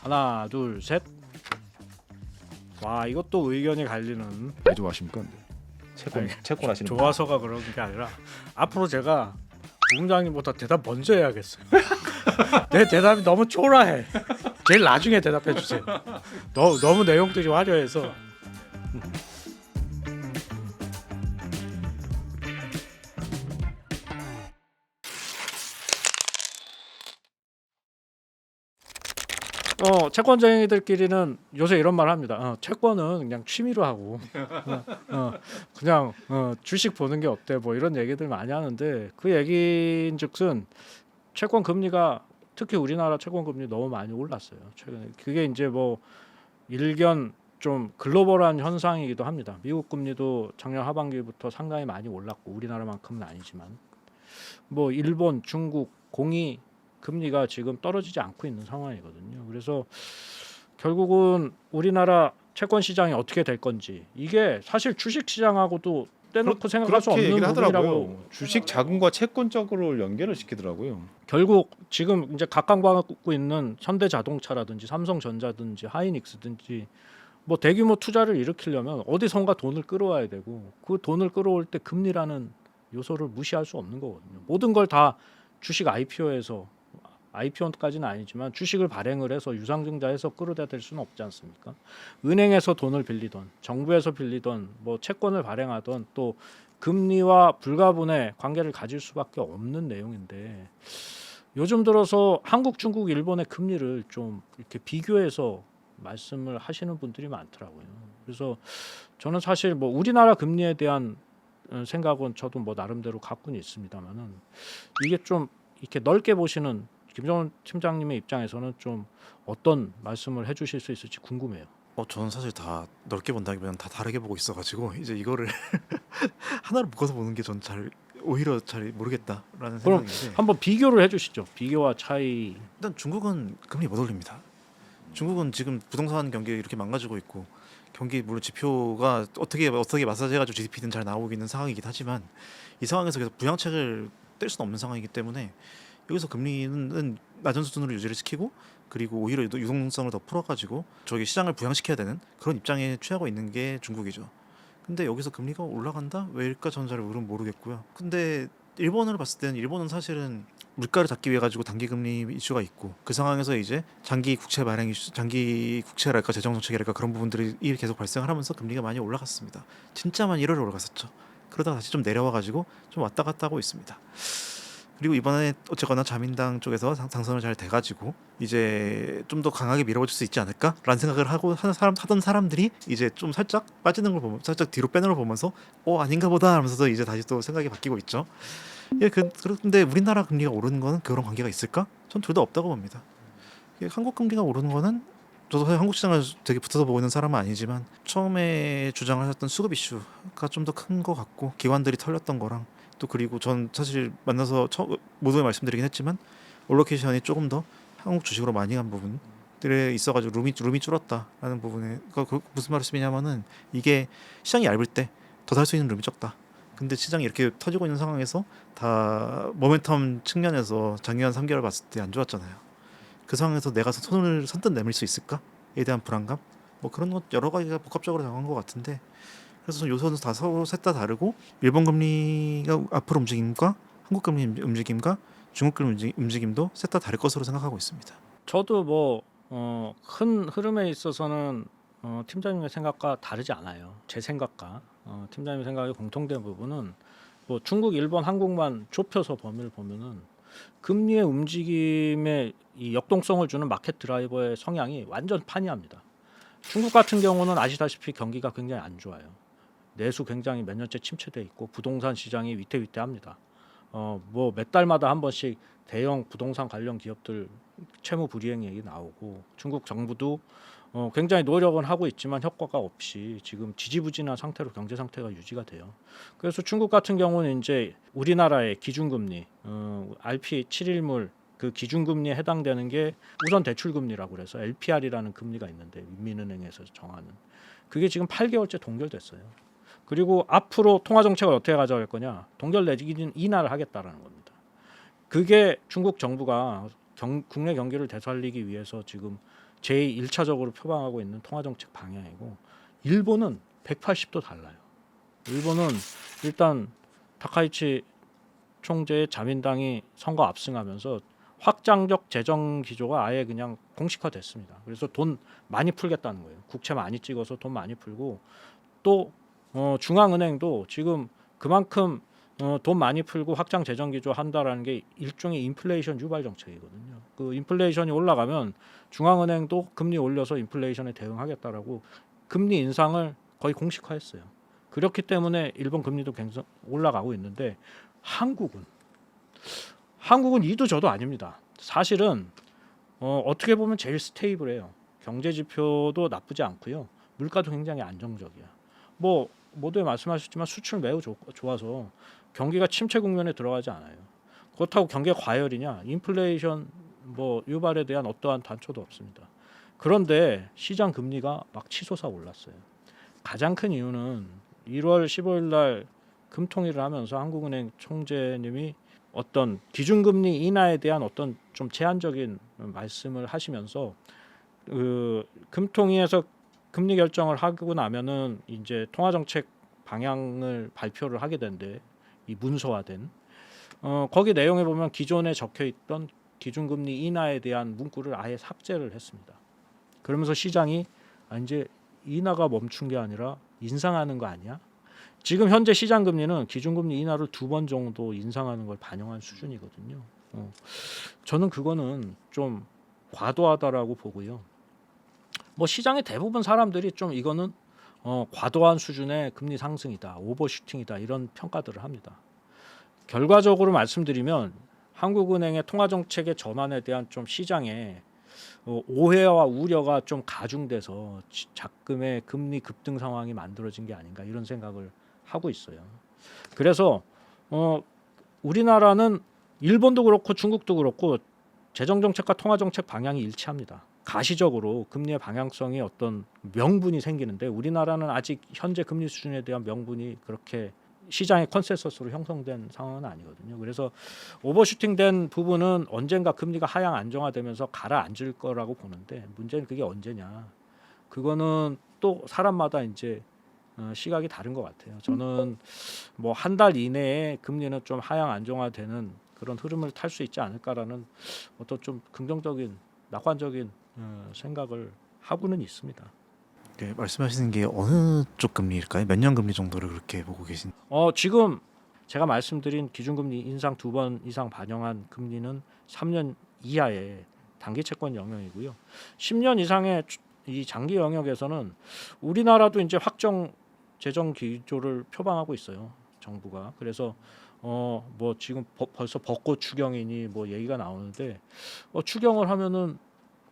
하나 둘 셋. 와 이것도 의견이 갈리는. 왜 좋아하십니까? 채권 하시는 분. 좋아서가 그런 게 아니라 앞으로 제가 부장님보다 대답 먼저 해야겠어요. 내 대답이 너무 초라해. 제일 나중에 대답해 주세요. 너무 내용들이 화려해서. 채권쟁이들끼리는 요새 이런 말 합니다. 채권은 그냥 취미로 하고 그냥 주식 보는 게 어때 뭐 이런 얘기들 많이 하는데 그 얘기인즉슨 채권 금리가 특히 우리나라 채권 금리 너무 많이 올랐어요. 최근에 그게 이제 뭐 일견 좀 글로벌한 현상이기도 합니다. 미국 금리도 작년 하반기부터 상당히 많이 올랐고 우리나라만큼은 아니지만 뭐 일본, 중국, 공이 금리가 지금 떨어지지 않고 있는 상황이거든요. 그래서 결국은 우리나라 채권 시장이 어떻게 될 건지 이게 사실 주식 시장하고도 떼놓고 생각할 수 그렇게 없는 얘기를 부분이라고. 하더라고요. 주식 자금과 채권 쪽으로 연결을 시키더라고요. 결국 지금 이제 각광받고 있는 현대자동차라든지 삼성전자든지 하이닉스든지 뭐 대규모 투자를 일으키려면 어디선가 돈을 끌어와야 되고 그 돈을 끌어올 때 금리라는 요소를 무시할 수 없는 거거든요. 모든 걸 다 주식 IPO까지는 아니지만 주식을 발행을 해서 유상증자해서 끌어다 댈 수는 없지 않습니까? 은행에서 돈을 빌리던 정부에서 빌리던 뭐 채권을 발행하던 또 금리와 불가분의 관계를 가질 수밖에 없는 내용인데 요즘 들어서 한국, 중국, 일본의 금리를 좀 이렇게 비교해서 말씀을 하시는 분들이 많더라고요. 그래서 저는 사실 뭐 우리나라 금리에 대한 생각은 저도 뭐 나름대로 갖고는 있습니다만은 이게 좀 이렇게 넓게 보시는 김정은 팀장님의 입장에서는 좀 어떤 말씀을 해주실 수 있을지 궁금해요. 저는 사실 다 넓게 본다기보다는 다 다르게 보고 있어가지고 이제 이거를 하나로 묶어서 보는 게 전 오히려 잘 모르겠다라는 그럼 생각인데 한번 비교를 해주시죠. 비교와 차이. 일단 중국은 금리 못 올립니다. 중국은 지금 부동산 경기 이렇게 망가지고 있고 경기 물론 지표가 어떻게 마사지해가지고 GDP는 잘 나오고 있는 상황이긴 하지만 이 상황에서 계속 부양책을 뗄 수는 없는 상황이기 때문에 여기서 금리는 낮은 수준으로 유지를 시키고 그리고 오히려 유동성을 더 풀어가지고 저기 시장을 부양시켜야 되는 그런 입장에 취하고 있는 게 중국이죠. 근데 여기서 금리가 올라간다? 왜일까 저는 잘 모르겠고요. 근데 일본을 봤을 때는 일본은 사실은 물가를 잡기 위해 가지고 단기 금리 이슈가 있고 그 상황에서 이제 장기 국채 발행 이슈, 장기 국채랄까 재정 정책이랄까 그런 부분들이 계속 발생을 하면서 금리가 많이 올라갔습니다. 진짜만 1월에 올라갔었죠. 그러다가 다시 좀 내려와 가지고 좀 왔다 갔다 하고 있습니다. 그리고 이번에 어쨌거나 자민당 쪽에서 당선을 잘 돼가지고 이제 좀 더 강하게 밀어볼 수 있지 않을까라는 생각을 하던 사람들이 이제 좀 살짝 빠지는 걸 보면 살짝 뒤로 빼는 걸 보면서 아닌가 보다 하면서 이제 다시 또 생각이 바뀌고 있죠. 예, 그런데 우리나라 금리가 오르는 거는 그런 관계가 있을까? 전 둘 다 없다고 봅니다. 한국 금리가 오르는 거는 저도 사실 한국 시장을 되게 붙어서 보고 있는 사람은 아니지만 처음에 주장하셨던 수급 이슈가 좀 더 큰 것 같고 기관들이 털렸던 거랑 또 그리고 전 사실 만나서 모두에 말씀드리긴 했지만 올로케이션이 조금 더 한국 주식으로 많이 간 부분들에 있어가지고 룸이 줄었다라는 부분에 그 무슨 말씀이냐면은 이게 시장이 얇을 때 더 살 수 있는 룸이 적다. 근데 시장이 이렇게 터지고 있는 상황에서 다 모멘텀 측면에서 작년 3개월 봤을 때 안 좋았잖아요. 그 상황에서 내가 손을 선뜻 내밀 수 있을까에 대한 불안감 뭐 그런 것 여러 가지가 복합적으로 작용한 것 같은데 그래서 요소는 다 서로 셋 다 다르고 일본 금리가 앞으로 움직임과 한국 금리 움직임과 중국 금리 움직임도 셋 다 다를 것으로 생각하고 있습니다. 저도 뭐 큰 흐름에 있어서는 팀장님의 생각과 다르지 않아요. 제 생각과 팀장님의 생각이 공통된 부분은 뭐 중국, 일본, 한국만 좁혀서 범위를 보면은 금리의 움직임에 이 역동성을 주는 마켓 드라이버의 성향이 완전 판이합니다. 중국 같은 경우는 아시다시피 경기가 굉장히 안 좋아요. 내수 굉장히 몇 년째 침체돼 있고 부동산 시장이 위태위태합니다. 뭐 몇 달마다 한 번씩 대형 부동산 관련 기업들 채무 불이행 얘기 나오고 중국 정부도 굉장히 노력은 하고 있지만 효과가 없이 지금 지지부진한 상태로 경제 상태가 유지가 돼요. 그래서 중국 같은 경우는 이제 우리나라의 기준금리 RP 7일물 그 기준금리에 해당되는 게 우선 대출금리라고 그래서 LPR이라는 금리가 있는데 민민은행에서 정하는 그게 지금 8개월째 동결됐어요. 그리고 앞으로 통화정책을 어떻게 가져갈 거냐 동결 내지기는 인하를 하겠다라는 겁니다. 그게 중국 정부가 국내 경기를 되살리기 위해서 지금 제1차적으로 표방하고 있는 통화정책 방향이고 일본은 180도 달라요. 일본은 일단 타카이치 총재의 자민당이 선거 압승하면서 확장적 재정 기조가 아예 그냥 공식화됐습니다. 그래서 돈 많이 풀겠다는 거예요. 국채 많이 찍어서 돈 많이 풀고 또 중앙은행도 지금 그만큼 돈 많이 풀고 확장 재정 기조 한다라는 게 일종의 인플레이션 유발 정책이거든요. 그 인플레이션이 올라가면 중앙은행도 금리 올려서 인플레이션에 대응하겠다라고 금리 인상을 거의 공식화했어요. 그렇기 때문에 일본 금리도 굉장히 올라가고 있는데 한국은 이도 저도 아닙니다. 사실은 어떻게 보면 제일 스테이블해요. 경제 지표도 나쁘지 않고요. 물가도 굉장히 안정적이야. 뭐 모두에 말씀하셨지만 수출 매우 좋아서 경기가 침체 국면에 들어가지 않아요. 그렇다고 경기가 과열이냐? 인플레이션 뭐 유발에 대한 어떠한 단초도 없습니다. 그런데 시장 금리가 막 치솟아 올랐어요. 가장 큰 이유는 1월 15일 날 금통위를 하면서 한국은행 총재님이 어떤 기준금리 인하에 대한 어떤 좀 제한적인 말씀을 하시면서 금통위에서 금리 결정을 하고 나면은 이제 통화정책 방향을 발표를 하게 된대. 이 문서화된 거기 내용에 보면 기존에 적혀있던 기준금리 인하에 대한 문구를 아예 삭제를 했습니다. 그러면서 시장이 이제 인하가 멈춘 게 아니라 인상하는 거 아니야? 지금 현재 시장 금리는 기준금리 인하를 2번 정도 인상하는 걸 반영한 수준이거든요. 저는 그거는 좀 과도하다라고 보고요. 뭐 시장의 대부분 사람들이 좀 이거는 과도한 수준의 금리 상승이다, 오버슈팅이다 이런 평가들을 합니다. 결과적으로 말씀드리면 한국은행의 통화정책의 전환에 대한 좀 시장의 오해와 우려가 좀 가중돼서 작금의 금리 급등 상황이 만들어진 게 아닌가 이런 생각을 하고 있어요. 그래서 우리나라는 일본도 그렇고 중국도 그렇고 재정정책과 통화정책 방향이 일치합니다. 가시적으로 금리의 방향성이 어떤 명분이 생기는데 우리나라는 아직 현재 금리 수준에 대한 명분이 그렇게 시장의 컨센서스로 형성된 상황은 아니거든요. 그래서 오버슈팅된 부분은 언젠가 금리가 하향 안정화되면서 가라앉을 거라고 보는데 문제는 그게 언제냐. 그거는 또 사람마다 이제 시각이 다른 것 같아요. 저는 뭐 한 달 이내에 금리는 좀 하향 안정화되는 그런 흐름을 탈 수 있지 않을까라는 어떤 좀 긍정적인 낙관적인 생각을 하고는 있습니다. 네, 말씀하시는 게 어느 쪽 금리일까요? 몇 년 금리 정도를 그렇게 보고 계신? 지금 제가 말씀드린 기준금리 인상 2번 이상 반영한 금리는 3년 이하의 단기 채권 영역이고요. 10년 이상의 이 장기 영역에서는 우리나라도 이제 확정 재정 기조를 표방하고 있어요. 정부가. 그래서 뭐 지금 벌써 벚꽃 추경이니 뭐 얘기가 나오는데 추경을 하면은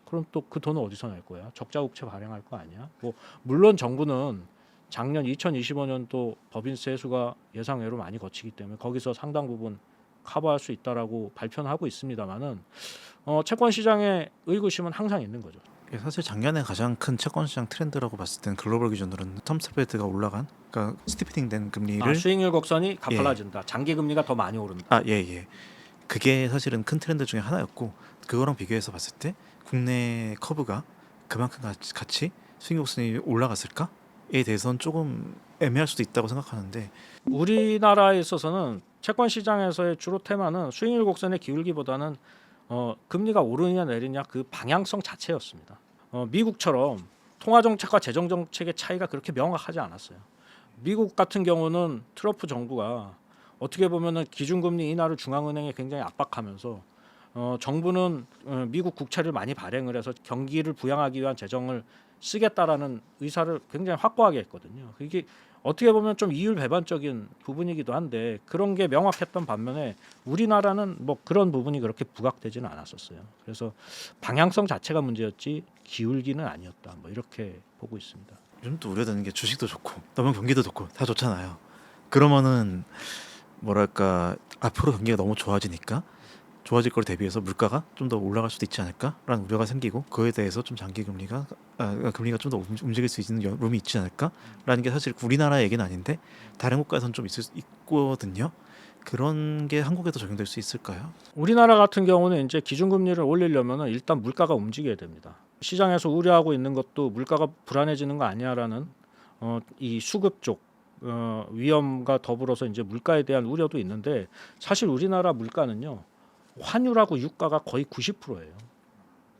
그럼 또 그 돈은 어디서 낼 거야? 적자국채 발행할 거 아니야? 뭐 물론 정부는 작년 2025년도 법인세 회수가 예상외로 많이 거치기 때문에 거기서 상당 부분 커버할 수 있다라고 발표는 하고 있습니다만은 채권 시장의 의구심은 항상 있는 거죠. 사실 작년에 가장 큰 채권 시장 트렌드라고 봤을 때는 글로벌 기준으로는 텀 스프레드가 올라간, 그러니까 스티프닝된 금리를 수익률 곡선이 가팔라진다. 장기 금리가 더 많이 오른다. 예. 그게 사실은 큰 트렌드 중에 하나였고 그거랑 비교해서 봤을 때 국내 커브가 그만큼 같이 수익 곡선이 올라갔을까에 대해서는 조금 애매할 수도 있다고 생각하는데 우리나라에 있어서는 채권 시장에서의 주로 테마는 수익률 곡선의 기울기보다는 금리가 오르느냐 내리냐 그 방향성 자체였습니다. 미국처럼 통화정책과 재정정책의 차이가 그렇게 명확하지 않았어요. 미국 같은 경우는 트럼프 정부가 어떻게 보면은 기준금리 인하를 중앙은행에 굉장히 압박하면서 정부는 미국 국채를 많이 발행을 해서 경기를 부양하기 위한 재정을 쓰겠다라는 의사를 굉장히 확고하게 했거든요. 이게 어떻게 보면 좀 이율 배반적인 부분이기도 한데 그런 게 명확했던 반면에 우리나라는 뭐 그런 부분이 그렇게 부각되지는 않았었어요. 그래서 방향성 자체가 문제였지 기울기는 아니었다. 뭐 이렇게 보고 있습니다. 요즘 또 우려되는 게 주식도 좋고 너무 경기도 좋고 다 좋잖아요. 그러면은 뭐랄까 앞으로 경기가 너무 좋아지니까 좋아질 걸 대비해서 물가가 좀 더 올라갈 수도 있지 않을까라는 우려가 생기고 그에 대해서 좀 장기 금리가 좀 더 움직일 수 있는 룸이 있지 않을까라는 게 사실 우리나라 얘기는 아닌데 다른 국가에서는 좀 있거든요. 그런 게 한국에도 적용될 수 있을까요? 우리나라 같은 경우는 이제 기준금리를 올리려면 일단 물가가 움직여야 됩니다. 시장에서 우려하고 있는 것도 물가가 불안해지는 거 아니야라는 이 수급 쪽 위험과 더불어서 이제 물가에 대한 우려도 있는데 사실 우리나라 물가는요 환율하고 유가가 거의 90%예요.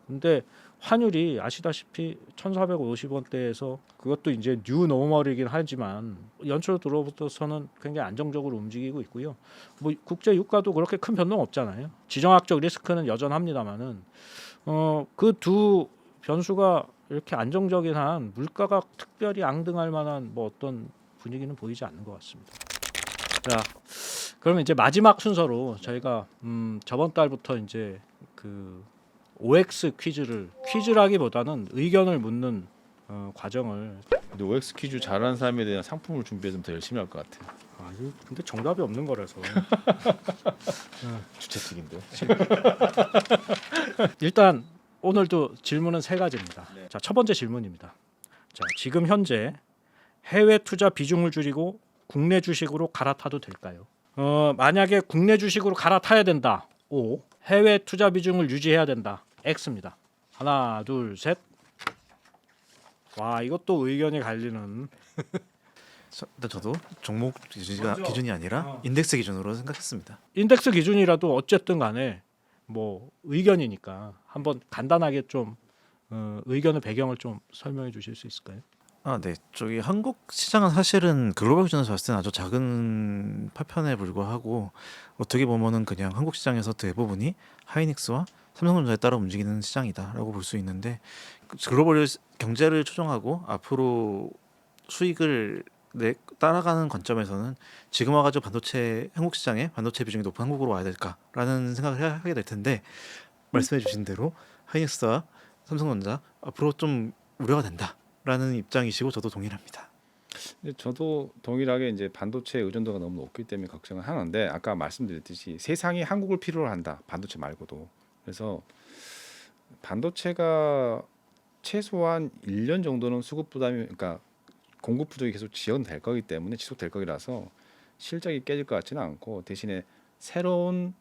근데 환율이 아시다시피 1,450원대에서 그것도 이제 뉴 노멀이긴 하지만 연초 들어부터서는 굉장히 안정적으로 움직이고 있고요. 뭐 국제 유가도 그렇게 큰 변동 없잖아요. 지정학적 리스크는 여전합니다만은 그 두 변수가 이렇게 안정적인 한 물가가 특별히 앙등할 만한 뭐 어떤 분위기는 보이지 않는 것 같습니다. 자, 그러면 이제 마지막 순서로 저희가 저번 달부터 이제 그 OX 퀴즈라기보다는 의견을 묻는 과정을. 근데 OX 퀴즈 잘하는 사람에 대한 상품을 준비해서 더 열심히 할 것 같아요. 이거 근데 정답이 없는 거라서. 주최 측인데. 일단 오늘도 질문은 세 가지입니다. 네. 자, 첫 번째 질문입니다. 자, 지금 현재 해외 투자 비중을 줄이고 국내 주식으로 갈아타도 될까요? 만약에 국내 주식으로 갈아타야 된다. O. 해외 투자 비중을 유지해야 된다. X입니다. 하나, 둘, 셋. 와, 이것도 의견이 갈리는. 일단 저도 종목 기준이 아니라 인덱스 기준으로 생각했습니다. 인덱스 기준이라도 어쨌든 간에 뭐 의견이니까 한번 간단하게 좀 의견의 배경을 좀 설명해 주실 수 있을까요? 네. 저기 한국 시장은 사실은 글로벌 기준에서 봤을 때는 아주 작은 파편에 불과하고 어떻게 보면은 그냥 한국 시장에서 대부분이 하이닉스와 삼성전자에 따라 움직이는 시장이다라고 볼 수 있는데 글로벌 경제를 추정하고 앞으로 수익을 따라가는 관점에서는 지금 와가지고 한국 시장에 반도체 비중이 높은 한국으로 와야 될까라는 생각을 하게 될 텐데 말씀해주신 대로 하이닉스와 삼성전자 앞으로 좀 우려가 된다라는 입장이시고 저도 동일합니다. 근데 저도 동일하게 이제 반도체 의존도가 너무 높기 때문에 걱정을 하는데 아까 말씀드렸듯이 세상이 한국을 필요로 한다. 반도체 말고도. 그래서 반도체가 최소한 1년 정도는 수급 부담이 그러니까 공급 부족이 계속 지연될 거기 때문에 지속될 거라서 실적이 깨질 것 같지는 않고 대신에 새로운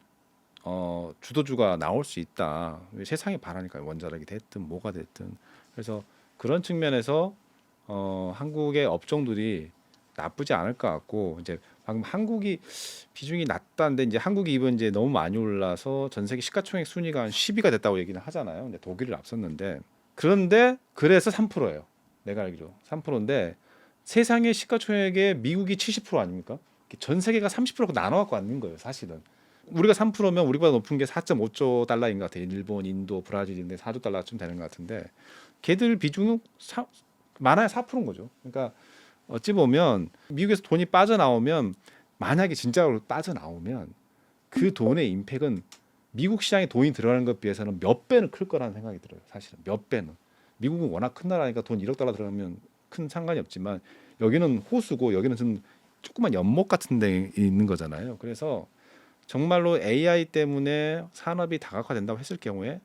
주도주가 나올 수 있다. 세상이 바라니까요. 원자력이 됐든 뭐가 됐든. 그래서 그런 측면에서 한국의 업종들이 나쁘지 않을 것 같고 이제 방금 한국이 비중이 낮다는데 이제 한국이 이번 이제 너무 많이 올라서 전 세계 시가총액 순위가 한 10위가 됐다고 얘기는 하잖아요. 근데 독일을 앞섰는데 그런데 그래서 3%예요. 내가 알기로 3%인데 세상의 시가총액의 미국이 70% 아닙니까? 전 세계가 30%가 나눠갖고 앉는 거예요. 사실은 우리가 3%면 우리보다 높은 게 4.5조 달러인 것 같아요. 일본, 인도, 브라질인데 4조 달러쯤 되는 것 같은데 걔들 비중은 많아야 4%인 거죠. 그러니까 어찌 보면 미국에서 돈이 빠져나오면 만약에 진짜로 빠져나오면 그 돈의 임팩은 미국 시장에 돈이 들어가는 것에 비해서는 몇 배는 클 거라는 생각이 들어요. 사실은 몇 배는. 미국은 워낙 큰 나라니까 돈 1억 달러 들어가면 큰 상관이 없지만 여기는 호수고 여기는 좀 조그만 연못 같은 데 있는 거잖아요. 그래서 정말로 AI 때문에 산업이 다각화된다고 했을 경우에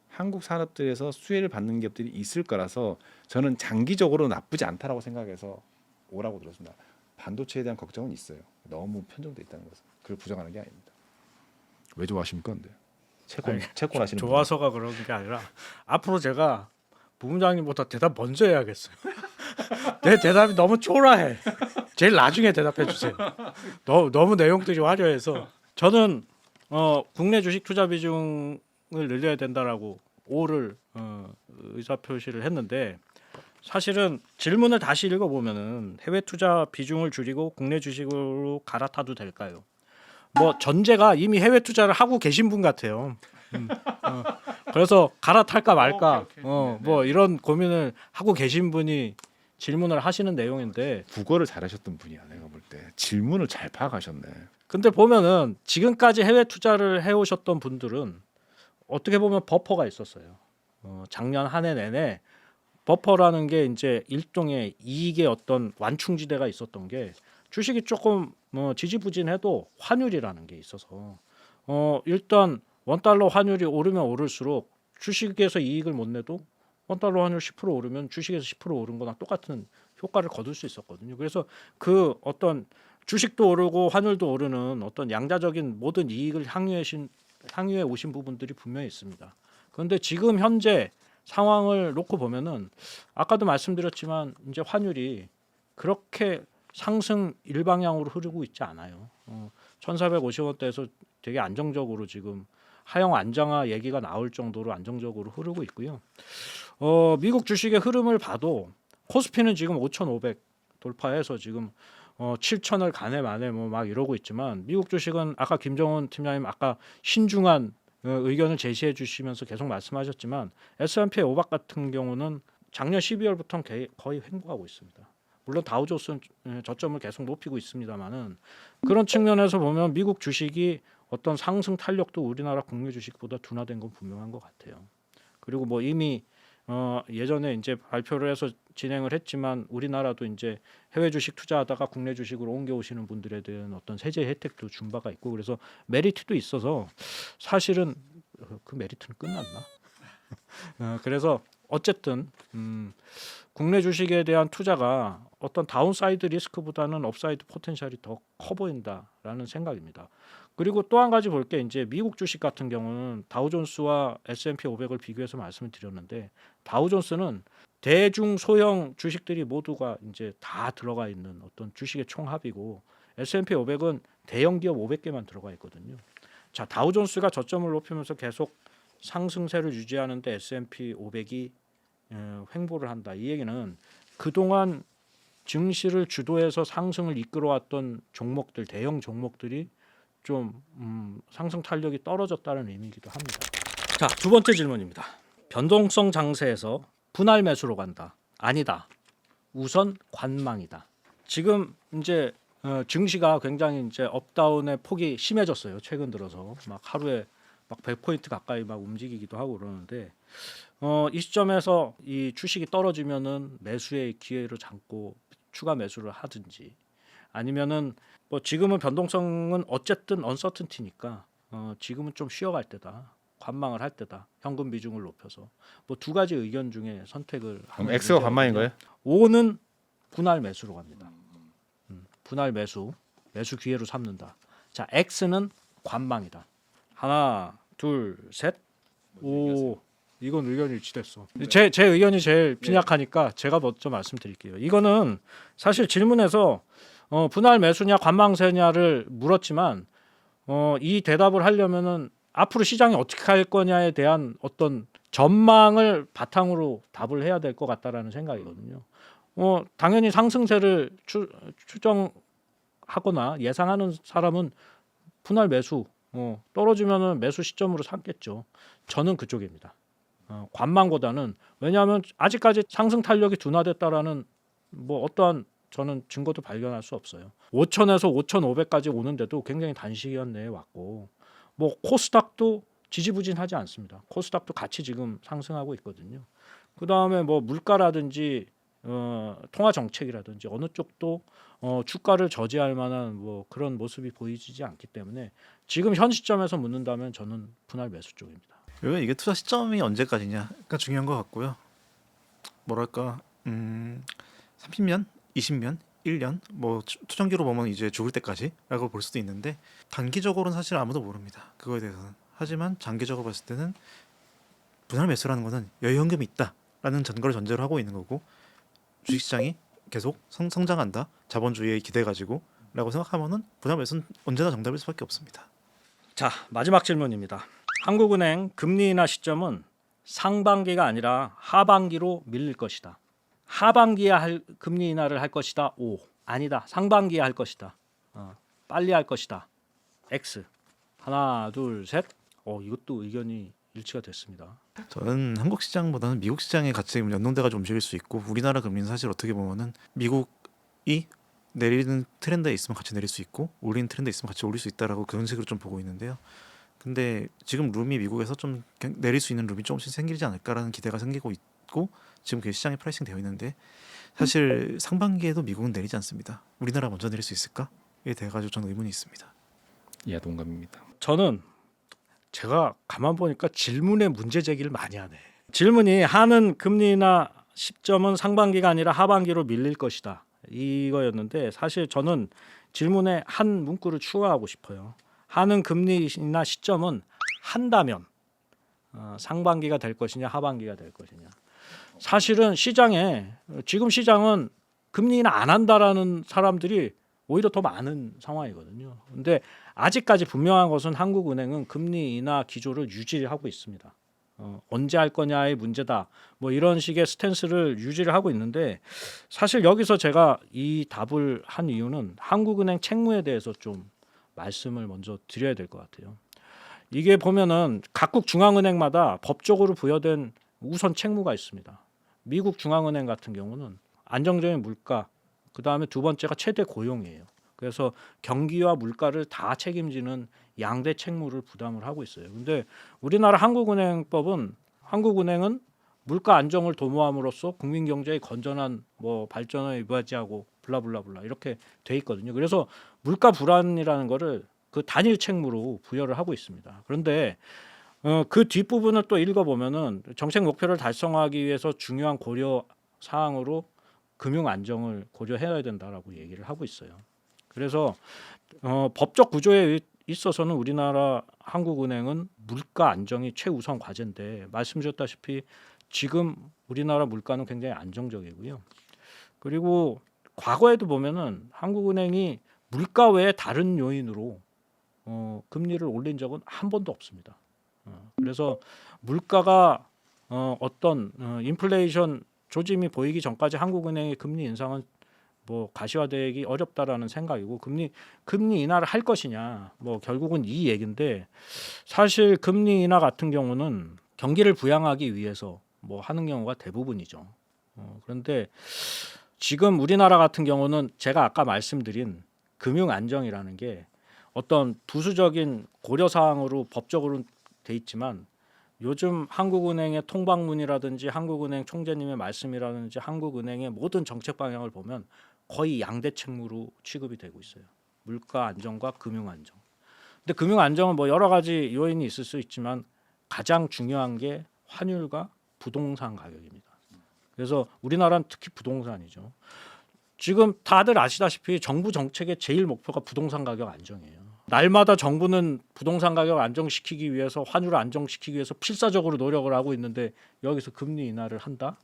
한국 산업들에서 수혜를 받는 기업들이 있을 거라서 저는 장기적으로 나쁘지 않다라고 생각해서 오라고 들었습니다. 반도체에 대한 걱정은 있어요. 너무 편중돼 있다는 것은. 그걸 부정하는 게 아닙니다. 왜 좋아하십니까? 근데 채권 하시는 좋아서가 그런 게 아니라 앞으로 제가 부부장님보다 대답 먼저 해야겠어요. 내 대답이 너무 초라해. 제일 나중에 대답해 주세요. 너무 내용들이 화려해서 저는 국내 주식 투자 비중을 늘려야 된다라고 5를 의사 표시를 했는데 사실은 질문을 다시 읽어보면은 해외 투자 비중을 줄이고 국내 주식으로 갈아타도 될까요? 뭐 전제가 이미 해외 투자를 하고 계신 분 같아요. 그래서 갈아탈까 말까 뭐 이런 고민을 하고 계신 분이 질문을 하시는 내용인데 국어를 잘하셨던 분이야. 내가 볼 때 질문을 잘 파악하셨네. 근데 보면은 지금까지 해외 투자를 해오셨던 분들은 어떻게 보면 버퍼가 있었어요. 작년 한 해 내내 버퍼라는 게 이제 일종의 이익의 어떤 완충지대가 있었던 게 주식이 조금 지지부진해도 환율이라는 게 있어서 일단 원달러 환율이 오르면 오를수록 주식에서 이익을 못 내도 원달러 환율 10% 오르면 주식에서 10% 오른 거랑 똑같은 효과를 거둘 수 있었거든요. 그래서 그 어떤 주식도 오르고 환율도 오르는 어떤 양자적인 모든 이익을 향유해 오신 부분들이 분명히 있습니다. 그런데 지금 현재 상황을 놓고 보면은 아까도 말씀드렸지만 이제 환율이 그렇게 상승 일방향으로 흐르고 있지 않아요. 1,450원대에서 되게 안정적으로 지금 하향 안정화 얘기가 나올 정도로 안정적으로 흐르고 있고요. 미국 주식의 흐름을 봐도 코스피는 지금 5,500 돌파해서 지금 7,000을 가네 마네 뭐 막 이러고 있지만 미국 주식은 아까 김정은 팀장님 아까 신중한 의견을 제시해 주시면서 계속 말씀하셨지만 S&P 500 같은 경우는 작년 12월부터 거의 횡보하고 있습니다. 물론 다우존스는 저점을 계속 높이고 있습니다만은 그런 측면에서 보면 미국 주식이 어떤 상승 탄력도 우리나라 국내 주식보다 둔화된 건 분명한 것 같아요. 그리고 뭐 이미 예전에 이제 발표를 해서 진행을 했지만 우리나라도 이제 해외 주식 투자하다가 국내 주식으로 옮겨오시는 분들에 대한 어떤 세제 혜택도 준 바가 있고 그래서 메리트도 있어서 사실은 그 메리트는 끝났나? 그래서 어쨌든 국내 주식에 대한 투자가 어떤 다운사이드 리스크보다는 업사이드 포텐셜이 더 커 보인다라는 생각입니다. 그리고 또 한 가지 볼 게 이제 미국 주식 같은 경우는 다우존스와 S&P 500을 비교해서 말씀을 드렸는데 다우존스는 대중 소형 주식들이 모두가 이제 다 들어가 있는 어떤 주식의 총합이고 S&P 500은 대형 기업 500개만 들어가 있거든요. 자, 다우존스가 저점을 높이면서 계속 상승세를 유지하는데 S&P 500이 횡보를 한다. 이 얘기는 그동안 증시를 주도해서 상승을 이끌어왔던 종목들, 대형 종목들이 좀 상승 탄력이 떨어졌다는 의미이기도 합니다. 자, 두 번째 질문입니다. 변동성 장세에서 분할 매수로 간다. 아니다. 우선 관망이다. 지금 이제 증시가 굉장히 이제 업다운의 폭이 심해졌어요. 최근 들어서 막 하루에 막 100포인트 가까이 막 움직이기도 하고 그러는데 이 시점에서 이 주식이 떨어지면은 매수의 기회를 잡고 추가 매수를 하든지 아니면은 뭐 지금은 변동성은 어쨌든 언서튼티니까 지금은 좀 쉬어갈 때다. 관망을 할 때다. 현금 비중을 높여서 뭐 두 가지 의견 중에 선택을 그럼 X가 관망인 거예요? 5는 분할 매수로 갑니다. 분할 매수 기회로 삼는다. 자, X는 관망이다. 하나, 둘, 셋. 오, 이건 의견 일치됐어. 제 의견이 제일 빈약하니까 제가 먼저 말씀드릴게요. 이거는 사실 질문에서 분할 매수냐 관망세냐를 물었지만 이 대답을 하려면은 앞으로 시장이 어떻게 할 거냐에 대한 어떤 전망을 바탕으로 답을 해야 될 것 같다라는 생각이거든요. 당연히 상승세를 추정하거나 예상하는 사람은 분할 매수 떨어지면은 매수 시점으로 삼겠죠. 저는 그쪽입니다. 관망보다는 왜냐하면 아직까지 상승 탄력이 둔화됐다라는 뭐 어떠한 저는 증거도 발견할 수 없어요. 5,000에서 5,500까지 오는데도 굉장히 단시간 내에 왔고 뭐 코스닥도 지지부진하지 않습니다. 코스닥도 같이 지금 상승하고 있거든요. 그 다음에 뭐 물가라든지 통화 정책이라든지 어느 쪽도 주가를 저지할 만한 뭐 그런 모습이 보이지 않기 때문에 지금 현 시점에서 묻는다면 저는 분할 매수 쪽입니다. 왜 이게 투자 시점이 언제까지냐가 중요한 것 같고요. 뭐랄까 30년, 20년, 1년 뭐 투정기로 보면 이제 죽을 때까지라고 볼 수도 있는데 단기적으로는 사실 아무도 모릅니다. 그거에 대해서는. 하지만 장기적으로 봤을 때는 분할 매수라는 것은 여유 현금이 있다라는 전거를 전제로 하고 있는 거고 주식시장이 계속 성장한다. 자본주의에 기대 가지고라고 생각하면은 분할 매수는 언제나 정답일 수밖에 없습니다. 자, 마지막 질문입니다. 한국은행 금리 인하 시점은 상반기가 아니라 하반기로 밀릴 것이다. 하반기에 금리 인하를 할 것이다. O. 아니다. 상반기에 할 것이다. 빨리 할 것이다. X. 하나, 둘, 셋. 이것도 의견이 일치가 됐습니다. 저는 한국 시장보다는 미국 시장에 같이 연동돼가지고 움직일 수 있고 우리나라 금리는 사실 어떻게 보면은 미국이 내리는 트렌드에 있으면 같이 내릴 수 있고 올리는 트렌드에 있으면 같이 올릴 수 있다라고 그런 식으로 좀 보고 있는데요. 근데 지금 룸이 미국에서 좀 내릴 수 있는 룸이 조금씩 생기지 않을까라는 기대가 생기고 있고 지금 그 시장에 프라이싱 되어 있는데 사실 상반기에도 미국은 내리지 않습니다. 우리나라 먼저 내릴 수 있을까?에 대해 가지고 저는 의문이 있습니다. 예, 동감입니다. 저는 제가 가만 보니까 질문에 문제 제기를 많이 하네. 질문이 하는 금리 인하 시점은 상반기가 아니라 하반기로 밀릴 것이다. 이거였는데 사실 저는 질문에 한 문구를 추가하고 싶어요. 하는 금리 인하 시점은 한다면 상반기가 될 것이냐 하반기가 될 것이냐. 사실은 시장에 지금 시장은 금리 인하 안 한다라는 사람들이 오히려 더 많은 상황이거든요. 근데 아직까지 분명한 것은 한국은행은 금리 인하 기조를 유지하고 있습니다. 언제 할 거냐의 문제다. 뭐 이런 식의 스탠스를 유지를 하고 있는데 사실 여기서 제가 이 답을 한 이유는 한국은행 책무에 대해서 좀 말씀을 먼저 드려야 될 것 같아요. 이게 보면은 각국 중앙은행마다 법적으로 부여된 우선 책무가 있습니다. 미국 중앙은행 같은 경우는 안정적인 물가, 그 다음에 두 번째가 최대 고용이에요. 그래서 경기와 물가를 다 책임지는 양대 책무를 부담을 하고 있어요. 근데 우리나라 한국은행법은 한국은행은 물가 안정을 도모함으로써 국민 경제의 건전한 뭐 발전을 이바지하고 블라블라블라 이렇게 돼 있거든요. 그래서 물가 불안이라는 거를 그 단일 책무로 부여를 하고 있습니다. 그런데 그 뒷부분을 또 읽어보면은 정책 목표를 달성하기 위해서 중요한 고려 사항으로 금융 안정을 고려해야 된다라고 얘기를 하고 있어요. 그래서 법적 구조에 있어서는 우리나라 한국은행은 물가 안정이 최우선 과제인데 말씀 주셨다시피 지금 우리나라 물가는 굉장히 안정적이고요. 그리고 과거에도 보면은 한국은행이 물가 외에 다른 요인으로 금리를 올린 적은 한 번도 없습니다. 그래서 물가가 어떤 인플레이션 조짐이 보이기 전까지 한국은행의 금리 인상은 뭐 가시화되기 어렵다라는 생각이고 금리 인하를 할 것이냐 뭐 결국은 이 얘기인데 사실 금리 인하 같은 경우는 경기를 부양하기 위해서 뭐 하는 경우가 대부분이죠. 그런데 지금 우리나라 같은 경우는 제가 아까 말씀드린 금융 안정이라는 게 어떤 부수적인 고려 사항으로 법적으로 돼 있지만 요즘 한국은행의 통방문이라든지 한국은행 총재님의 말씀이라든지 한국은행의 모든 정책 방향을 보면 거의 양대 책무로 취급이 되고 있어요. 물가 안정과 금융 안정. 근데 금융 안정은 뭐 여러 가지 요인이 있을 수 있지만 가장 중요한 게 환율과 부동산 가격입니다. 그래서 우리나라는 특히 부동산이죠. 지금 다들 아시다시피 정부 정책의 제일 목표가 부동산 가격 안정이에요. 날마다 정부는 부동산 가격 안정시키기 위해서 환율을 안정시키기 위해서 필사적으로 노력을 하고 있는데 여기서 금리 인하를 한다?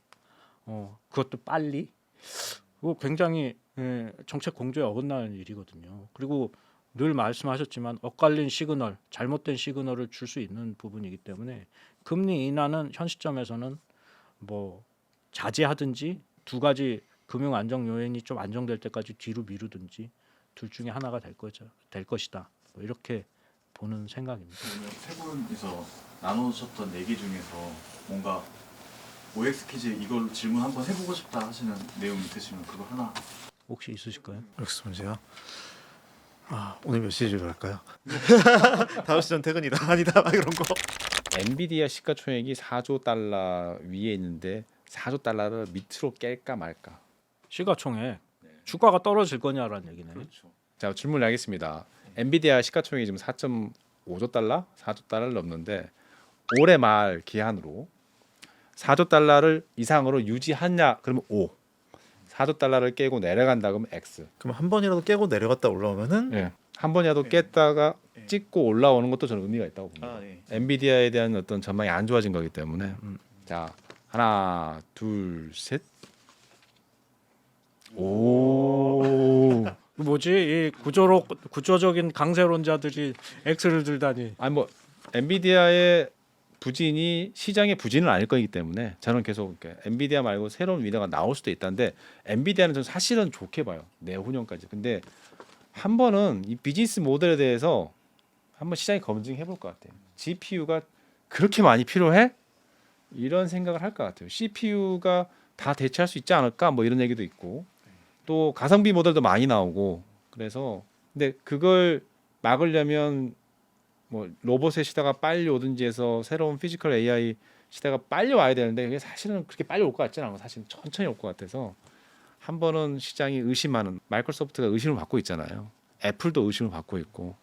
그것도 빨리? 그거 굉장히 정책 공조에 어긋나는 일이거든요. 그리고 늘 말씀하셨지만 엇갈린 시그널, 잘못된 시그널을 줄 수 있는 부분이기 때문에 금리 인하는 현 시점에서는 뭐 자제하든지 두 가지 금융 안정 요인이 좀 안정될 때까지 뒤로 미루든지 둘 중에 하나가 될 것이다. 뭐 이렇게 보는 생각입니다. 오늘 세 분이서 나누셨던 얘기 중에서 뭔가 OX 퀴즈 이걸 질문 한번 해보고 싶다 하시는 내용 있으시면 그거 하나. 혹시 있으실까요? 여기서 문제야. 오늘 몇 시에 할까요? 5시 전 퇴근이다. 아니다. 막 이런 거. 엔비디아 시가총액이 4조 달러 위에 있는데 4조 달러를 밑으로 깰까 말까. 시가총액 주가가 떨어질 거냐라는 얘기네요. 그렇죠. 자, 질문을 하겠습니다. 엔비디아 시가총액이 지금 4.5조 달러, 4조 달러를 넘는데 올해 말 기한으로 4조 달러를 이상으로 유지하냐? 그러면 O. 4조 달러를 깨고 내려간다 그러면 X. 그럼 한 번이라도 깨고 내려갔다 올라오면은 예. 한 번이라도 깼다가 찍고 올라오는 것도 저는 의미가 있다고 봅니다. 네. 엔비디아에 대한 어떤 전망이 안 좋아진 거기 때문에. 자, 하나, 둘, 셋. 오. 뭐지? 이 구조적인 강세론자들이 X를 들다니. 아니 뭐 엔비디아의 부진이 시장의 부진은 아닐 거기 때문에 저는 계속 이렇게 엔비디아 말고 새로운 위너가 나올 수도 있다는데 엔비디아는 저는 사실은 좋게 봐요. 내후년까지. 근데 한 번은 이 비즈니스 모델에 대해서 한번 시장이 검증해 볼 것 같아요. GPU가 그렇게 많이 필요해? 이런 생각을 할 것 같아요. CPU가 다 대체할 수 있지 않을까? 뭐 이런 얘기도 있고 또 가성비 모델도 많이 나오고 그래서 근데 그걸 막으려면 뭐 로봇의 시대가 빨리 오든지 해서 새로운 피지컬 AI 시대가 빨리 와야 되는데 그게 사실은 그렇게 빨리 올 것 같지는 않고 사실 천천히 올 것 같아서 한 번은 시장이 의심하는 마이크로소프트가 의심을 받고 있잖아요. 애플도 의심을 받고 있고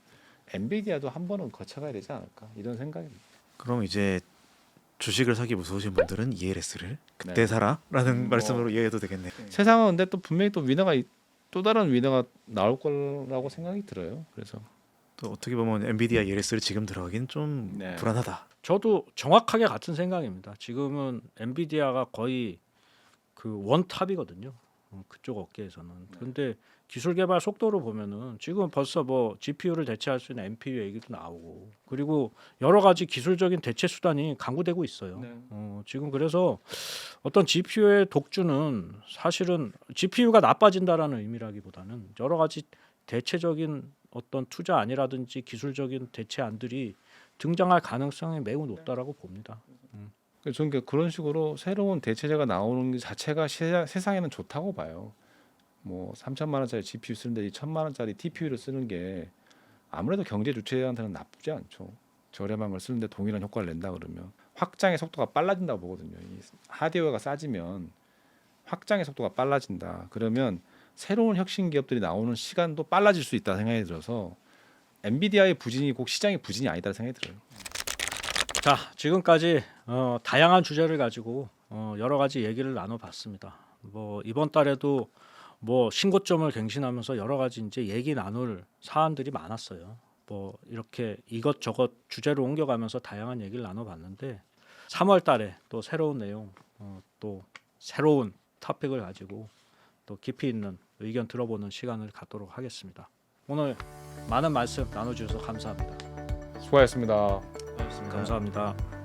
엔비디아도 한 번은 거쳐가야 되지 않을까 이런 생각입니다. 그럼 이제 주식을 사기 무서우신 분들은 ELS를 그때 네. 사라라는 말씀으로 이해해도 되겠네. 세상은 근데 또 분명히 또 위너가 또 다른 위너가 나올 거라고 생각이 들어요. 그래서 또 어떻게 보면 엔비디아 ELS를 지금 들어가긴 좀 네. 불안하다. 저도 정확하게 같은 생각입니다. 지금은 엔비디아가 거의 그 원탑이거든요. 그쪽 업계에서는. 그런데 기술 개발 속도를 보면은 지금 벌써 뭐 GPU를 대체할 수 있는 NPU 얘기도 나오고, 그리고 여러 가지 기술적인 대체 수단이 강구되고 있어요. 네. 지금 그래서 어떤 GPU의 독주는 사실은 GPU가 나빠진다라는 의미라기보다는 여러 가지 대체적인 어떤 투자안이라든지 기술적인 대체안들이 등장할 가능성이 매우 높다라고 봅니다. 저는 그런 식으로 새로운 대체제가 나오는 게 자체가 세상에는 좋다고 봐요. 뭐 3천만 원짜리 GPU 쓰는데 이 1,000만 원짜리 TPU를 쓰는 게 아무래도 경제 주체한테는 나쁘지 않죠. 저렴한 걸 쓰는데 동일한 효과를 낸다 그러면 확장의 속도가 빨라진다고 보거든요. 이 하드웨어가 싸지면 확장의 속도가 빨라진다. 그러면 새로운 혁신 기업들이 나오는 시간도 빨라질 수 있다 생각이 들어서 엔비디아의 부진이 꼭 시장의 부진이 아니다는 생각이 들어요. 자, 지금까지 다양한 주제를 가지고 여러 가지 얘기를 나눠봤습니다. 뭐 이번 달에도 뭐 신고점을 갱신하면서 여러 가지 이제 얘기 나눌 사안들이 많았어요. 뭐 이렇게 이것저것 주제를 옮겨가면서 다양한 얘기를 나눠봤는데 3월 달에 또 새로운 내용, 또 새로운 토픽을 가지고 또 깊이 있는 의견 들어보는 시간을 갖도록 하겠습니다. 오늘 많은 말씀 나눠주셔서 감사합니다. 수고하셨습니다. 감사합니다.